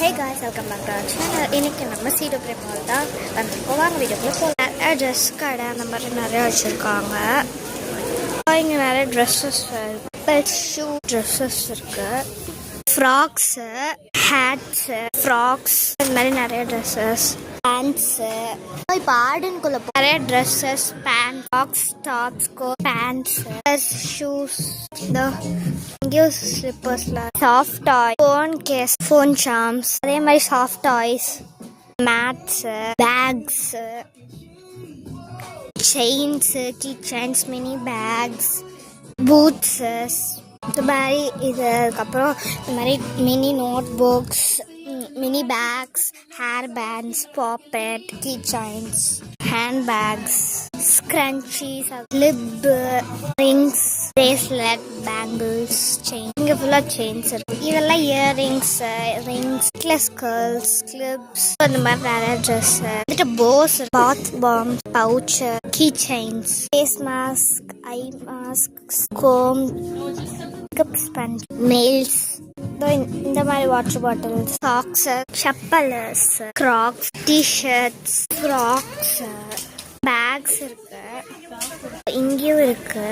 Hey guys, welcome back to our channel. இன்னைக்கு நம்ம pseudo frame mall தான் வந்திருக்கோம். வாங்க வீடியோக்குள்ள போகலாம். ட்ரெஸ் கடை அந்த மாதிரி நிறைய வச்சுருக்காங்க. இங்கே நிறைய ட்ரெஸ்ஸஸ் ஷூ ட்ரெஸ்ஸஸ் இருக்கு, ஃப்ராக்ஸு, ஹேட்ஸு, ஃப்ராக்ஸ், இந்த மாதிரி நிறைய ட்ரெஸ்ஸஸ், பேண்ட்ஸு. இப்போ ஆர்டனுக்குள்ள நிறைய dresses, pant, frocks, tops, pants, shoes, இங்கேயும் ஸ்லிப்பர்ஸ்லாம், soft toy, phone case, phone charms, அதே மாதிரி soft toys, mats, bags, chains, key chains, mini bags, boots, இந்த மாதிரி. இதுக்கப்புறம் இந்த மாதிரி mini notebooks, mini bags, hair bands, puppet, key chains, hand bags, scrunchies, clip, rings, bracelet, bangles, chain. இங்கே ஃபுல்லாக chains இருக்கு. இதெல்லாம் earrings, rings, necklace, girls, clips, இந்த மாதிரி நிறைய ட்ரெஸ் வந்துட்டு, bows, bath bombs, pouch, key chains, face mask, eye mask, comb, makeup sponge, மெயில்ஸ், இந்த மாதிரி water bottles, socks, chappals, Crocs, T-shirts, frocks, bags இருக்கு. இங்கேயும் இருக்கு.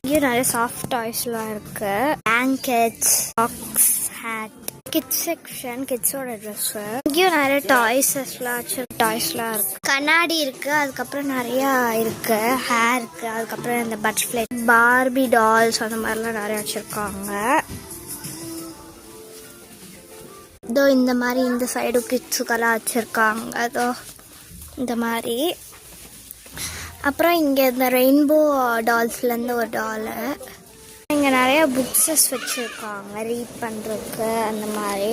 இங்கேயும் நிறைய சாஃப்ட் டாய்ஸ்லாம் இருக்கு. Blankets, socks, hat, kids section, கிட்ஸோட ட்ரெஸ். இங்கேயும் நிறைய டாய்ஸ்லாம் இருக்கு. கண்ணாடி இருக்கு. அதுக்கப்புறம் நிறைய இருக்கு. ஹேர் இருக்கு. அதுக்கப்புறம் இந்த பட்டர்ஃப்ளை, பார்பி டால்ஸ், அந்த மாதிரிலாம் நிறைய வச்சிருக்காங்க. இதோ இந்த மாதிரி இந்த சைடு கிட்ஸுக்கெல்லாம் வச்சிருக்காங்க. அதோ இந்த மாதிரி. அப்புறம் இங்கே இந்த ரெயின்போ டால்ஸ்லேருந்து ஒரு டாலு. இங்கே நிறைய புக்ஸஸ் வச்சுருக்காங்க ரீட் பண்ணுறதுக்கு. அந்த மாதிரி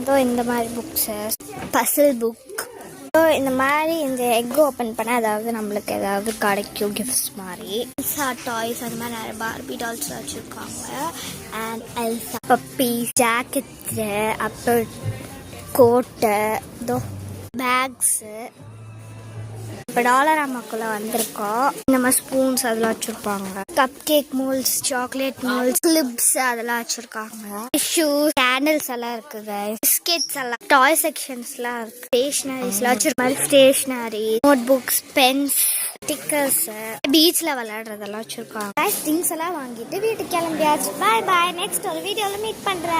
இதோ இந்த மாதிரி புக்ஸஸ், பசில் புக். இந்த மாதிரி இந்த எக் ஓப்பன் பண்ணால் அதாவது நம்மளுக்கு ஏதாவது கிடைக்கும் கிஃப்ட்ஸ் மாதிரி. எல்சா டாய்ஸ், அந்த மாதிரி நிறைய பார்பி டால்ஸ் வச்சுருக்காங்க. அண்ட் எல்சா பப்பீஸ், ஜாக்கெட்ஸு, அப்புறம் கோட்டு, இதோ பேக்ஸு. இப்போ டாலராமாக்குள்ள வந்திருக்கோம். இந்த மாதிரி ஸ்பூன்ஸ் அதெல்லாம் வச்சிருப்பாங்க. Cup cake moles, chocolate moles, clips அதெல்லாம் வச்சிருக்காங்க. டிஷ்யூஸ், கேண்டில்ஸ் எல்லாம் இருக்குது. பிஸ்கெட்ஸ் எல்லாம், டாய் செக்ஷன்ஸ்லாம் இருக்கு. ஸ்டேஷனரிஸ்லாம் வச்சிருக்காங்க. Stationery, notebooks, pens, stickers, பீச்ல விளையாடுறதெல்லாம் வச்சிருக்காங்க. திங்ஸ் எல்லாம் வாங்கிட்டு வீட்டுக்கு கிளம்பியாச்சு. பாய் பாய். நெக்ஸ்ட் ஒரு வீடியோல மீட் பண்றேன்.